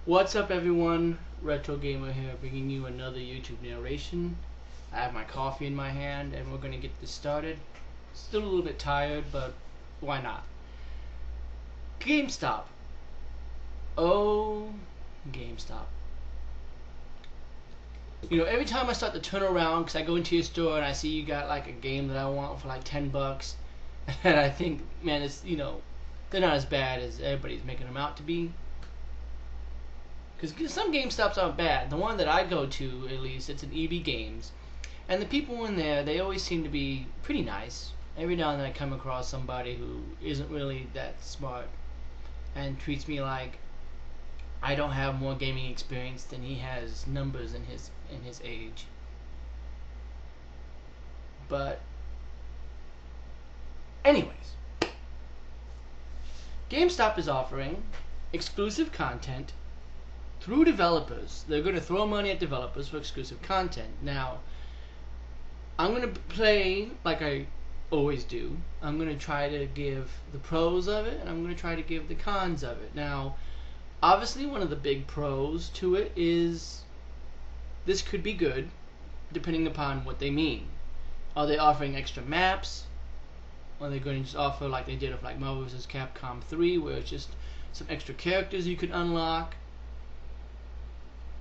What's up, everyone? Retro Gamer here, bringing you another YouTube narration. I have my coffee in my hand, and we're gonna get this started. Still a little bit tired, but why not? GameStop. Oh, GameStop. You know, every time I start to turn around, because I go into your store and I see you got like a game that I want for like 10 bucks, and I think, man, it's, they're not as bad as everybody's making them out to be. Because some GameStops aren't bad. The one that I go to, at least, it's an EB Games. And the people in there, they always seem to be pretty nice. Every now and then I come across somebody who isn't really that smart and treats me like I don't have more gaming experience than he has numbers in his age. But anyways, GameStop is offering exclusive content through developers. They're going to throw money at developers for exclusive content. Now, I'm going to play like I always do. I'm going to try to give the pros of it, and I'm going to try to give the cons of it. Now, obviously, one of the big pros to it is this could be good, depending upon what they mean. Are they offering extra maps? Are they going to just offer like they did with like Marvel vs. Capcom 3, where it's just some extra characters you could unlock?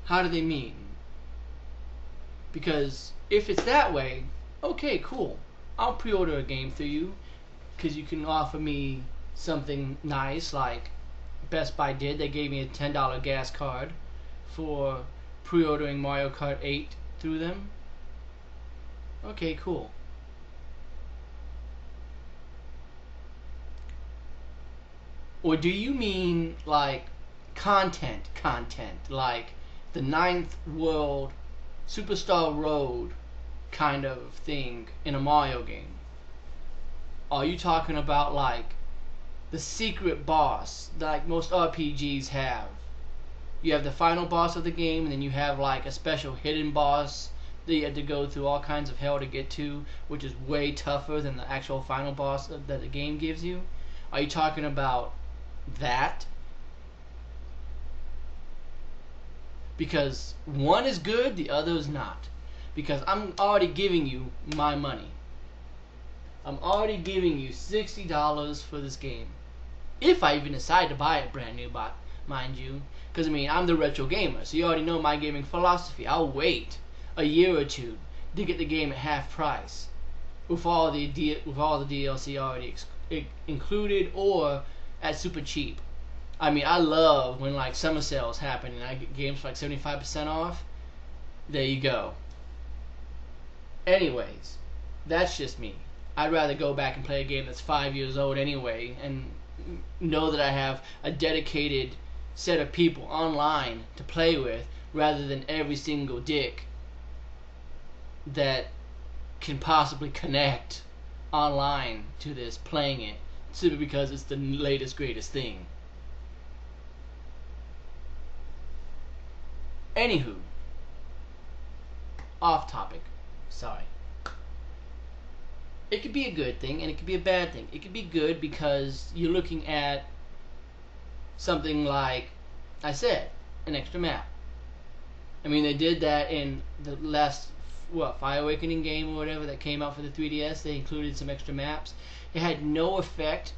How do they mean? Because if it's that way, okay, cool. I'll pre-order a game through you, because you can offer me something nice like Best Buy did. They gave me a $10 gas card for pre-ordering Mario Kart 8 through them. Okay, cool. Or do you mean like content, like the Ninth World Superstar Road kind of thing in a Mario game? Are you talking about like the secret boss like most RPGs have? You have the final boss of the game, and then you have like a special hidden boss that you have to go through all kinds of hell to get to, which is way tougher than the actual final boss that the game gives you. Are you talking about that? Because one is good, the other is not. Because I'm already giving you my money. I'm already giving you $60 for this game. If I even decide to buy it brand new, mind you. Because, I mean, I'm the retro gamer, so you already know my gaming philosophy. I'll wait a year or two to get the game at half price, with all the DLC already included, or at super cheap. I mean, I love when like summer sales happen and I get games for like 75% off. There you go. Anyways, that's just me. I'd rather go back and play a game that's 5 years old anyway, and know that I have a dedicated set of people online to play with, rather than every single dick that can possibly connect online to this playing it simply because it's the latest greatest thing. Anywho, off topic. Sorry. It could be a good thing, and it could be a bad thing. It could be good because you're looking at something like, I said, an extra map. I mean, they did that in the last, Fire Awakening game or whatever that came out for the 3DS. They included some extra maps. It had no effect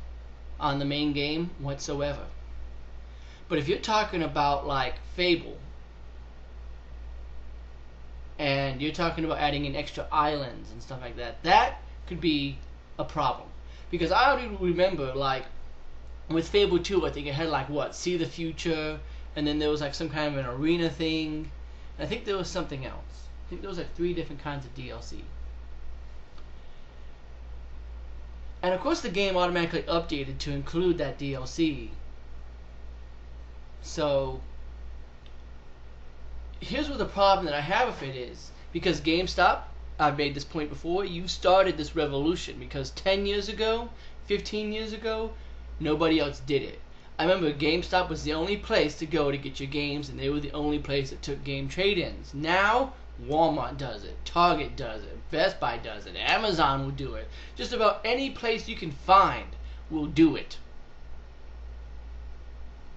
on the main game whatsoever. But if you're talking about like Fable, and you're talking about adding in extra islands and stuff like that, that could be a problem. Because I already remember, like, with Fable 2, I think it had, like, See the Future, and then there was, like, some kind of an arena thing. And I think there was something else. I think there was, like, 3 different kinds of DLC. And, of course, the game automatically updated to include that DLC. So here's what the problem that I have with it is. Because GameStop, I've made this point before, you started this revolution. Because 10 years ago, 15 years ago, nobody else did it. I remember GameStop was the only place to go to get your games, and they were the only place that took game trade-ins. Now, Walmart does it, Target does it, Best Buy does it, Amazon will do it. Just about any place you can find will do it.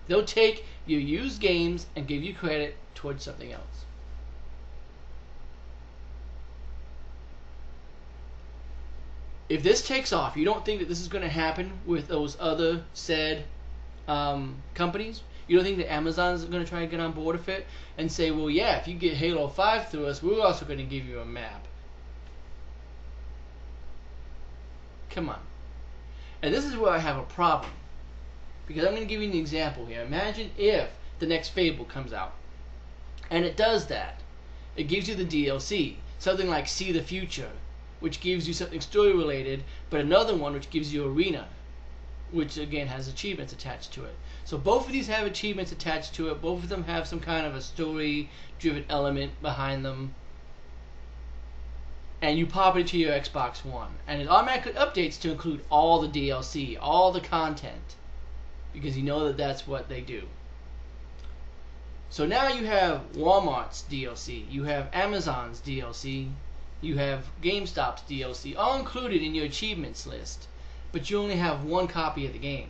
They'll take your used games and give you credit towards something else. If this takes off, you don't think that this is going to happen with those other said companies? You don't think that Amazon's going to try to get on board with it and say, well, yeah, if you get Halo 5 through us, we're also going to give you a map? Come on. And this is where I have a problem. Because I'm going to give you an example here. Imagine if the next Fable comes out. And it does that. It gives you the DLC. Something like See the Future, which gives you something story related, but another one which gives you Arena, which again has achievements attached to it. So both of these have achievements attached to it. Both of them have some kind of a story driven element behind them. And you pop it into your Xbox One, and it automatically updates to include all the DLC, all the content, because you know that that's what they do. So now you have Walmart's DLC, you have Amazon's DLC, you have GameStop's DLC, all included in your achievements list, but you only have one copy of the game.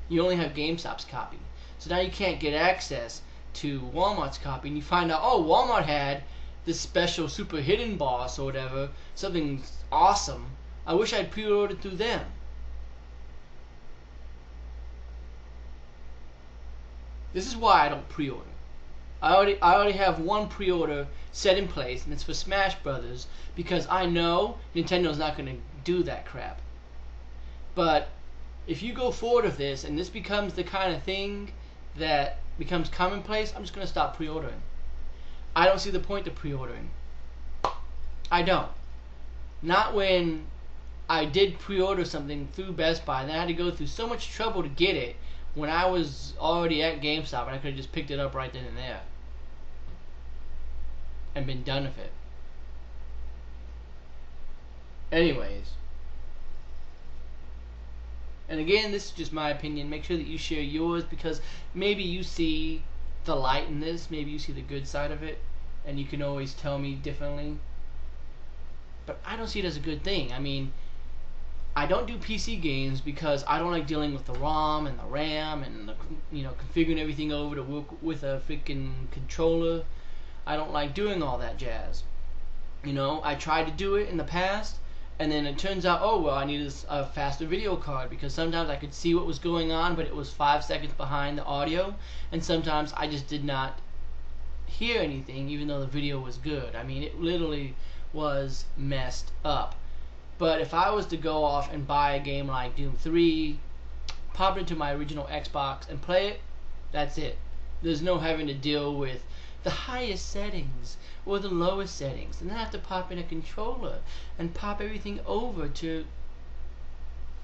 You only have GameStop's copy. So now you can't get access to Walmart's copy, and you find out, oh, Walmart had this special super hidden boss or whatever, something awesome. I wish I'd pre-ordered through them. This is why I don't pre-order. I already have one pre-order set in place, and it's for Smash Brothers, because I know Nintendo's not going to do that crap. But if you go forward with this, and this becomes the kind of thing that becomes commonplace, I'm just going to stop pre-ordering. I don't see the point of pre-ordering. I don't. Not when I did pre-order something through Best Buy, and then I had to go through so much trouble to get it when I was already at GameStop, and I could have just picked it up right then and there and been done with it. Anyways. And again, this is just my opinion. Make sure that you share yours, because maybe you see the light in this, maybe you see the good side of it, and you can always tell me differently. But I don't see it as a good thing. I mean, I don't do PC games because I don't like dealing with the ROM and the RAM and the, configuring everything over to work with a freaking controller. I don't like doing all that jazz. I tried to do it in the past, and then it turns out, oh well, I needed a faster video card, because sometimes I could see what was going on, but it was 5 seconds behind the audio, and sometimes I just did not hear anything even though the video was good. I mean, it literally was messed up. But if I was to go off and buy a game like Doom 3, pop it into my original Xbox and play it, that's it. There's no having to deal with the highest settings or the lowest settings, and then I have to pop in a controller and pop everything over to...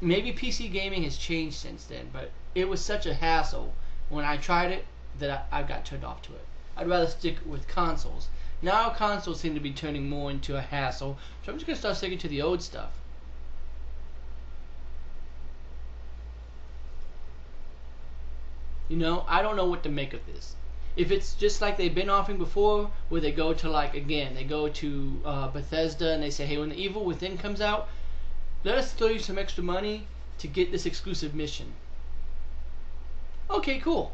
Maybe PC gaming has changed since then, but it was such a hassle when I tried it that I got turned off to it. I'd rather stick with consoles. Now consoles seem to be turning more into a hassle, so I'm just going to start sticking to the old stuff. I don't know what to make of this. If it's just like they've been offering before, where they go to, they go to Bethesda and they say, hey, when the Evil Within comes out, let us throw you some extra money to get this exclusive mission. Okay, cool.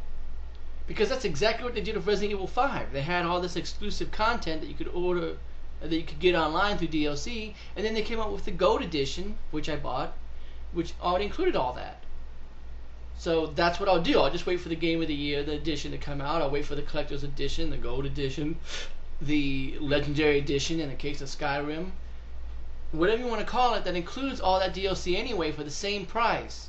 Because that's exactly what they did with Resident Evil 5. They had all this exclusive content that you could order, that you could get online through DLC, and then they came out with the Gold Edition, which I bought, which already included all that. So that's what I'll do. I'll just wait for the Game of the Year, the edition, to come out. I'll wait for the Collector's Edition, the Gold Edition, the Legendary Edition in the case of Skyrim. Whatever you want to call it, that includes all that DLC anyway for the same price.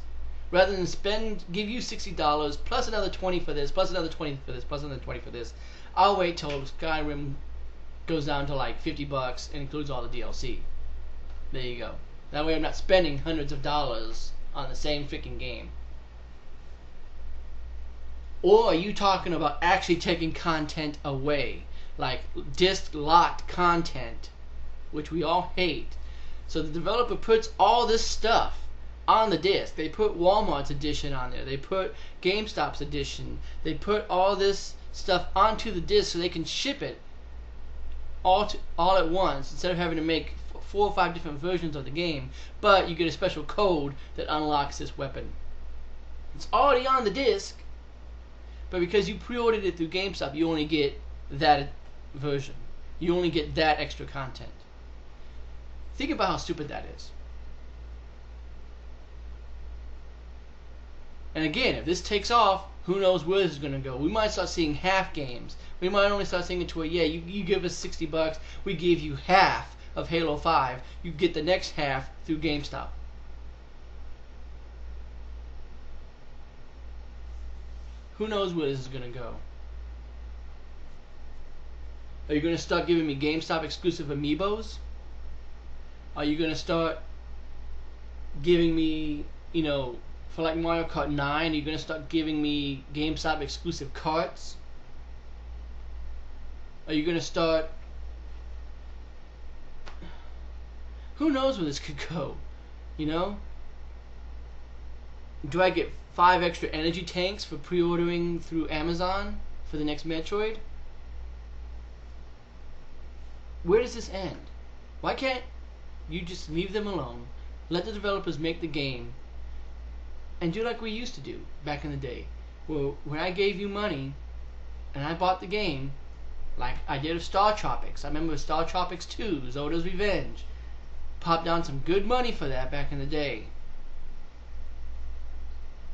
Rather than give you $60 plus another 20 for this, plus another 20 for this, plus another 20 for this. I'll wait till Skyrim goes down to like $50 and includes all the DLC. There you go. That way I'm not spending hundreds of dollars on the same freaking game. Or are you talking about actually taking content away? Like disc locked content, which we all hate. So the developer puts all this stuff on the disc. They put Walmart's edition on there. They put GameStop's edition. They put all this stuff onto the disc so they can ship it all at once, instead of having to make 4 or 5 different versions of the game. But you get a special code that unlocks this weapon. It's already on the disc, but because you pre-ordered it through GameStop, you only get that version. You only get that extra content. Think about how stupid that is. And again, if this takes off, who knows where this is going to go. We might start seeing half games. We might only start seeing it to where, yeah, you give us $60, we give you half of Halo 5. You get the next half through GameStop. Who knows where this is going to go. Are you going to start giving me GameStop exclusive amiibos? Are you going to start giving me, for like Mario Kart 9, are you going to start giving me GameStop exclusive carts? Are you going to start... Who knows where this could go, Do I get 5 extra energy tanks for pre-ordering through Amazon for the next Metroid? Where does this end? Why can't you just leave them alone, let the developers make the game, and do like we used to do back in the day? Well, when I gave you money and I bought the game, like I did with Star Tropics. I remember Star Tropics 2, Zoda's Revenge. Popped down some good money for that back in the day.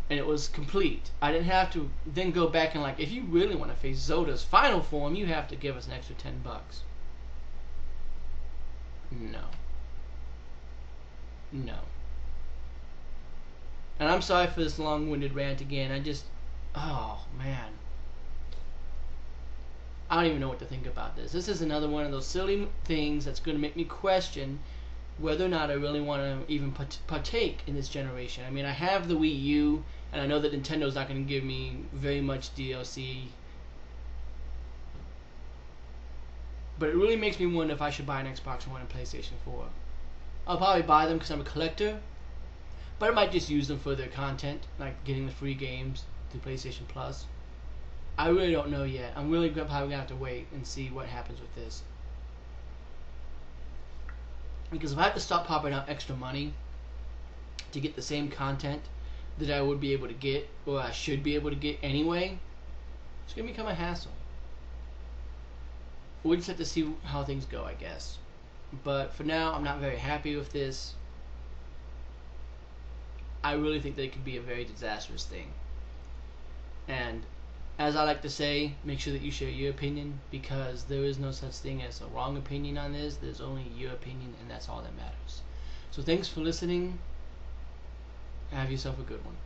And it was complete. I didn't have to then go back and if you really want to face Zoda's final form, you have to give us an extra $10. No. No. And I'm sorry for this long-winded rant again. Oh man. I don't even know what to think about this. This is another one of those silly things that's going to make me question whether or not I really want to even partake in this generation. I mean, I have the Wii U, and I know that Nintendo's not going to give me very much DLC. But it really makes me wonder if I should buy an Xbox One and PlayStation 4. I'll probably buy them because I'm a collector, but I might just use them for their content, like getting the free games through PlayStation Plus. I really don't know yet. I'm really probably going to have to wait and see what happens with this. Because if I have to stop popping out extra money to get the same content that I would be able to get, or I should be able to get anyway, it's going to become a hassle. We'll just have to see how things go, I guess. But for now, I'm not very happy with this. I really think that it could be a very disastrous thing. And as I like to say, make sure that you share your opinion, because there is no such thing as a wrong opinion on this. There's only your opinion, and that's all that matters. So thanks for listening. Have yourself a good one.